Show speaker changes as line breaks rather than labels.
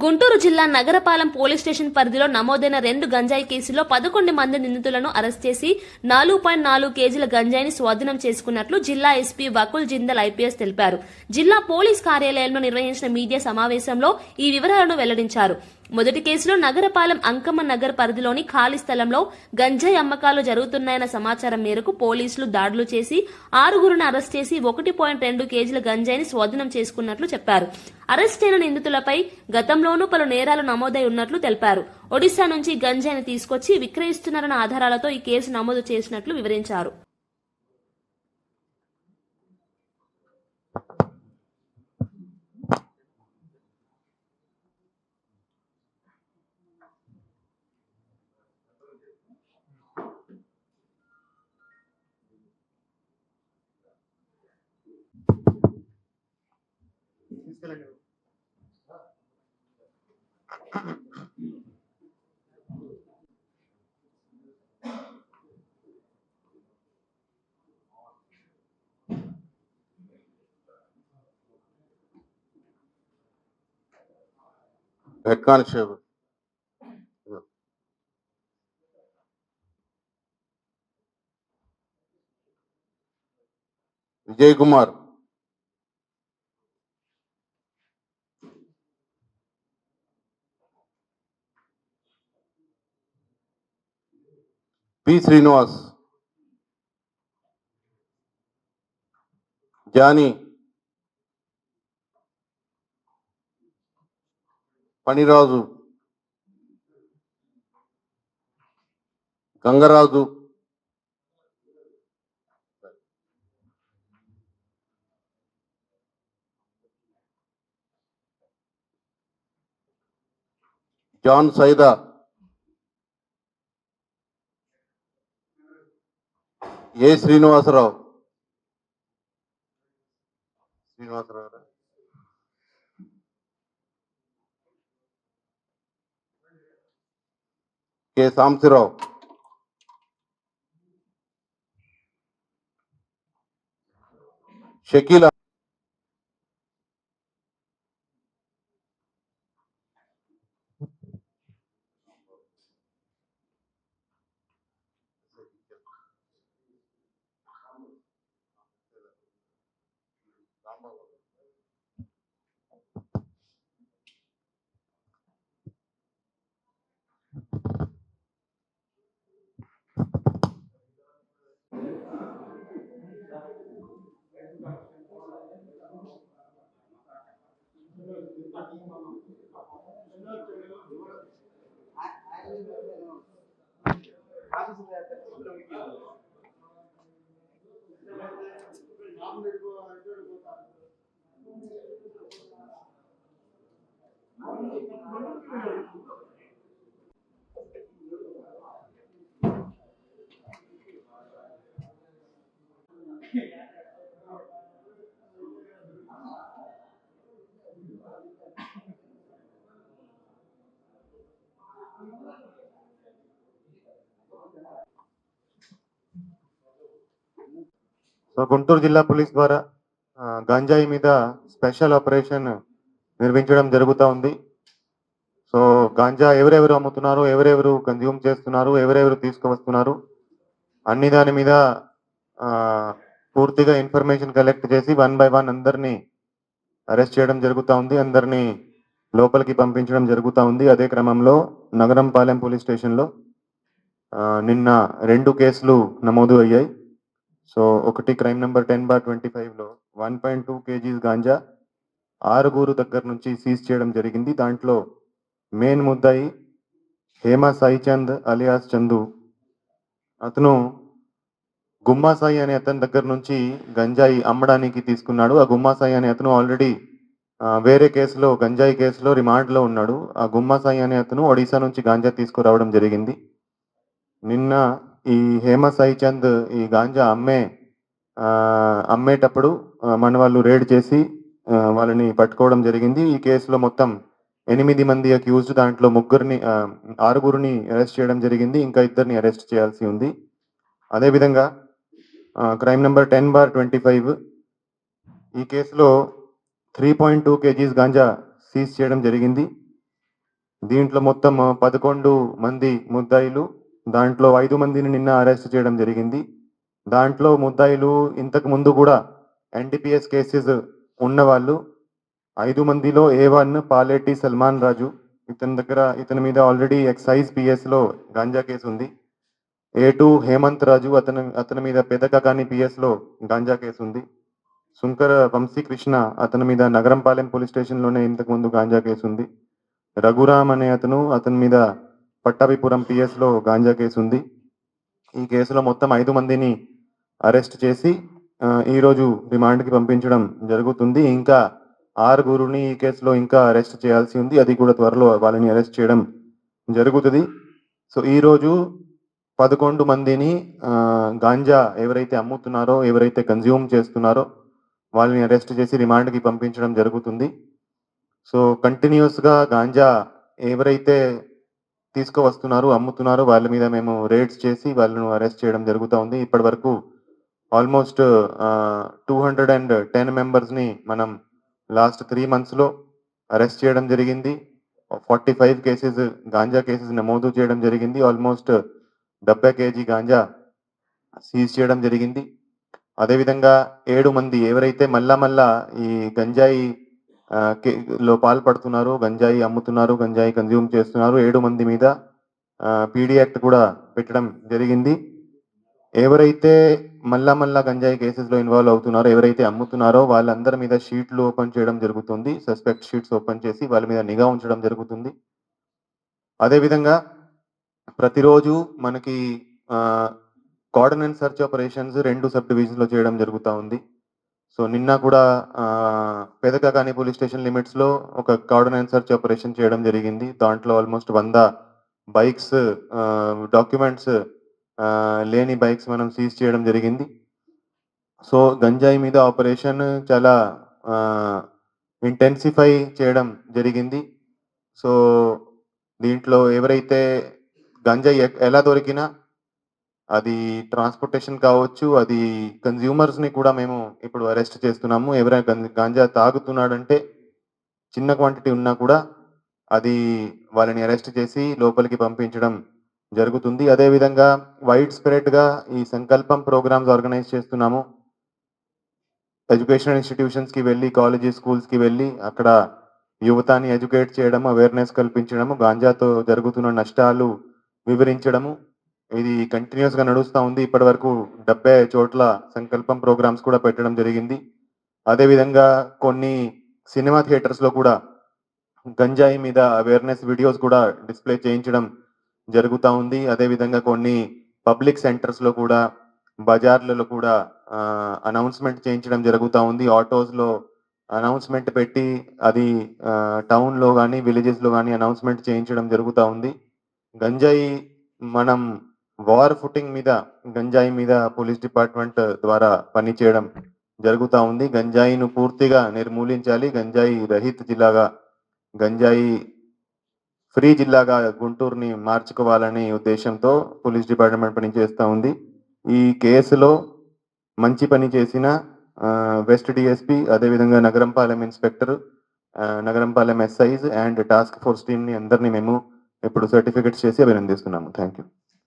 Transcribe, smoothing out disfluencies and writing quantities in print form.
గుంటూరు జిల్లా Nagarapalem police station పరిధిలో నమోదైన 2 గంజాయి కేసులో 11 మంది నిందితులను అరెస్ట్ చేసి 4.4 కేజీల గంజాయిని స్వాధీనం చేసుకున్నట్లు జిల్లా ఎస్పీ వకుల్ జిందల్ ఐపీఎస్ తెలిపారు. జిల్లా పోలీస్ కార్యాలయంలో నిర్వహించిన మీడియా సమావేశంలో ఈ వివరాలను వెల్లడించారు. మొదటి కేసులో నగరపాలెం అంకమ్మ నగర్ పరిధిలోని ఖాళీ స్థలంలో గంజాయి అమ్మకాలు జరుగుతున్నాయన్న సమాచారం మేరకు పోలీసులు దాడులు చేసి 6గురిని అరెస్ట్ చేసి 1.2 కేజీల గంజాయిని స్వాధీనం చేసుకున్నట్లు చెప్పారు. అరెస్ట్ అయిన నిందితులపై గతంలోనూ పలు నేరాలు నమోదై ఉన్నట్లు తెలిపారు. ఒడిశా నుంచి గంజాయిని తీసుకొచ్చి విక్రయిస్తున్నారన్న ఆధారాలతో ఈ కేసు నమోదు చేసినట్లు వివరించారు.
Head constable Vijay Kumar, P Srinivas, Johnny, Paniraju, Gangaraju, John Saida, A Srinivasarao, K Sambasivarao, Shakeela,
Guntur జిల్లా పోలీస్ ద్వారా గంజాయి మీద స్పెషల్ ఆపరేషన్ నిర్వహించడం జరుగుతూ ఉంది. సో గాంజా ఎవరెవరు అమ్ముతున్నారు, ఎవరెవరు కన్జ్యూమ్ చేస్తున్నారు, ఎవరెవరు తీసుకువస్తున్నారు అన్ని దాని మీద పూర్తిగా ఇన్ఫర్మేషన్ కలెక్ట్ చేసి 1 by 1 అందరినీ అరెస్ట్ చేయడం జరుగుతూ ఉంది. అందరినీ లోపలికి పంపించడం జరుగుతూ ఉంది. అదే క్రమంలో నగరంపాలెం పోలీస్ స్టేషన్లో నిన్న 2 కేసులు నమోదు అయ్యాయి. సో ఒకటి క్రైమ్ నెంబర్ 10/25లో 1.2 kgs గాంజా 6గురు దగ్గర నుంచి సీజ్ చేయడం జరిగింది. దాంట్లో మెయిన్ ముద్దాయి హేమా సాయి చంద్ అలియాస్ చందు, అతను గుమ్మా సాయి అనే అతని దగ్గర నుంచి గంజాయి అమ్మడానికి తీసుకున్నాడు. ఆ గుమ్మా సాయి అనే అతను ఆల్రెడీ వేరే కేసులో గంజాయి కేసులో రిమాండ్లో ఉన్నాడు. ఆ గుమ్మా సాయి అనే అతను ఒడిశా నుంచి గాంజా తీసుకురావడం జరిగింది. నిన్న ఈ హేమా సాయి చంద్ ఈ గాంజా అమ్మేటప్పుడు మన వాళ్ళు రేడ్ చేసి వాళ్ళని పట్టుకోవడం జరిగింది. ఈ కేసులో మొత్తం 8 మంది అక్యూజ్డ్, దాంట్లో 6గురిని అరెస్ట్ చేయడం జరిగింది. ఇంకా 2ని అరెస్ట్ చేయాల్సి ఉంది. అదేవిధంగా క్రైమ్ నెంబర్ 10/25 ఈ కేసులో 3.2 kgs గాంజా సీజ్ చేయడం జరిగింది. దీంట్లో మొత్తం 11 మంది ముద్దాయిలు, దాంట్లో 5 మందిని నిన్న అరెస్ట్ చేయడం జరిగింది. దాంట్లో ముద్దాయిలు ఇంతకు ముందు కూడా ఎన్డీపీఎస్ కేసెస్ ఉన్నవాళ్ళు. 5 మందిలో A1 పాలేటి సల్మాన్ రాజు, ఇతని మీద ఆల్రెడీ ఎక్సైజ్ పిఎస్లో గాంజా కేసు ఉంది. A2 హేమంత్ రాజు, అతని మీద పెదకకాని పిఎస్లో గాంజా కేసు ఉంది. శుంకర వంశీకృష్ణ, అతని మీద నగరంపాలెం పోలీస్ స్టేషన్లోనే ఇంతకు ముందు గాంజా కేసు ఉంది. రఘురామ్ అనే అతని మీద పట్టాభిపురం పిఎస్లో గాంజా కేసు ఉంది. ఈ కేసులో మొత్తం 5 మందిని అరెస్ట్ చేసి ఈరోజు రిమాండ్కి పంపించడం జరుగుతుంది. ఇంకా 6గురిని ఈ కేసులో ఇంకా అరెస్ట్ చేయాల్సి ఉంది. అది కూడా త్వరలో వాళ్ళని అరెస్ట్ చేయడం జరుగుతుంది. సో ఈరోజు 11 మందిని గాంజా ఎవరైతే అమ్ముతున్నారో, ఎవరైతే కన్జ్యూమ్ చేస్తున్నారో వాళ్ళని అరెస్ట్ చేసి రిమాండ్కి పంపించడం జరుగుతుంది. సో కంటిన్యూస్గా గాంజా ఎవరైతే తీసుకువస్తున్నారో, అమ్ముతున్నారో వాళ్ళ మీద మేము రేడ్స్ చేసి వాళ్ళను అరెస్ట్ చేయడం జరుగుతూ ఉంది. ఇప్పటి వరకు ఆల్మోస్ట్ 210 మెంబర్స్ని మనం లాస్ట్ 3 monthsలో అరెస్ట్ చేయడం జరిగింది. 45 కేసెస్ గాంజా కేసెస్ నమోదు చేయడం జరిగింది. ఆల్మోస్ట్ 70 kg గాంజా సీజ్ చేయడం జరిగింది. అదేవిధంగా 7 మంది ఎవరైతే మళ్ళా ఈ గంజాయి లో పాల్పడుతున్నారో, గంజాయి అమ్ముతున్నారు, గంజాయి కన్జ్యూమ్ చేస్తున్నారు, 7 మంది మీద పీడీ యాక్ట్ కూడా పెట్టడం జరిగింది. ఎవరైతే మళ్ళా గంజాయి కేసెస్లో ఇన్వాల్వ్ అవుతున్నారో, ఎవరైతే అమ్ముతున్నారో వాళ్ళందరి మీద షీట్లు ఓపెన్ చేయడం జరుగుతుంది. సస్పెక్ట్ షీట్స్ ఓపెన్ చేసి వాళ్ళ మీద నిఘా ఉంచడం జరుగుతుంది. అదేవిధంగా ప్రతిరోజు మనకి కోఆర్డినేట్ సర్చ్ ఆపరేషన్స్ 2 సబ్ డివిజన్స్లో చేయడం జరుగుతూ ఉంది. సో నిన్న కూడా పెదకకాని పోలీస్ స్టేషన్ లిమిట్స్లో ఒక కోఆర్డినేట్ సర్చ్ ఆపరేషన్ చేయడం జరిగింది. దాంట్లో ఆల్మోస్ట్ 100 బైక్స్, డాక్యుమెంట్స్ లేని బైక్స్ మనం సీజ్ చేయడం జరిగింది. సో గంజాయి మీద ఆపరేషన్ చాలా ఇంటెన్సిఫై చేయడం జరిగింది. సో దీంట్లో ఎవరైతే గంజాయి ఎలా దొరికినా, అది ట్రాన్స్పోర్టేషన్ కావచ్చు, అది కన్జ్యూమర్స్ని కూడా మేము ఇప్పుడు అరెస్ట్ చేస్తున్నాము. ఎవరైనా గాంజా తాగుతున్నాడంటే చిన్న క్వాంటిటీ ఉన్నా కూడా అది వాళ్ళని అరెస్ట్ చేసి లోపలికి పంపించడం జరుగుతుంది. అదేవిధంగా వైడ్ స్ప్రెడ్గా ఈ సంకల్పం ప్రోగ్రామ్స్ ఆర్గనైజ్ చేస్తున్నాము. ఎడ్యుకేషనల్ ఇన్స్టిట్యూషన్స్కి వెళ్ళి, కాలేజెస్, స్కూల్స్కి వెళ్ళి అక్కడ యువతని ఎడ్యుకేట్ చేయడము, అవేర్నెస్ కల్పించడము, గాంజాతో జరుగుతున్న నష్టాలు వివరించడము, ఇది కంటిన్యూస్గా నడుస్తూ ఉంది. ఇప్పటి వరకు 70 చోట్ల సంకల్పం ప్రోగ్రామ్స్ కూడా పెట్టడం జరిగింది. అదేవిధంగా కొన్ని సినిమా థియేటర్స్లో కూడా గంజాయి మీద అవేర్నెస్ వీడియోస్ కూడా డిస్ప్లే చేయించడం జరుగుతూ ఉంది. అదేవిధంగా కొన్ని పబ్లిక్ సెంటర్స్లో కూడా, బజార్లలో కూడా అనౌన్స్మెంట్ చేయించడం జరుగుతూ ఉంది. ఆటోస్లో అనౌన్స్మెంట్ పెట్టి అది టౌన్లో కానీ, విలేజెస్లో కానీ అనౌన్స్మెంట్ చేయించడం జరుగుతూ ఉంది. గంజాయి మనం వార్ ఫుటింగ్ మీద, గంజాయి మీద పోలీస్ డిపార్ట్మెంట్ ద్వారా పనిచేయడం జరుగుతూ ఉంది. గంజాయిను పూర్తిగా నిర్మూలించాలి, గంజాయి రహిత జిల్లాగా, గంజాయి ఫ్రీ జిల్లాగా గుంటూరుని మార్చుకోవాలనే ఉద్దేశంతో పోలీస్ డిపార్ట్మెంట్ పనిచేస్తూ ఉంది. ఈ కేసులో మంచి పని చేసిన వెస్ట్ డిఎస్పీ, అదేవిధంగా Nagarampalem inspector, Nagarampalem SIs and task force టీమ్ని అందరినీ మేము ఇప్పుడు సర్టిఫికెట్స్ చేసి అభినందిస్తున్నాము. Thank you.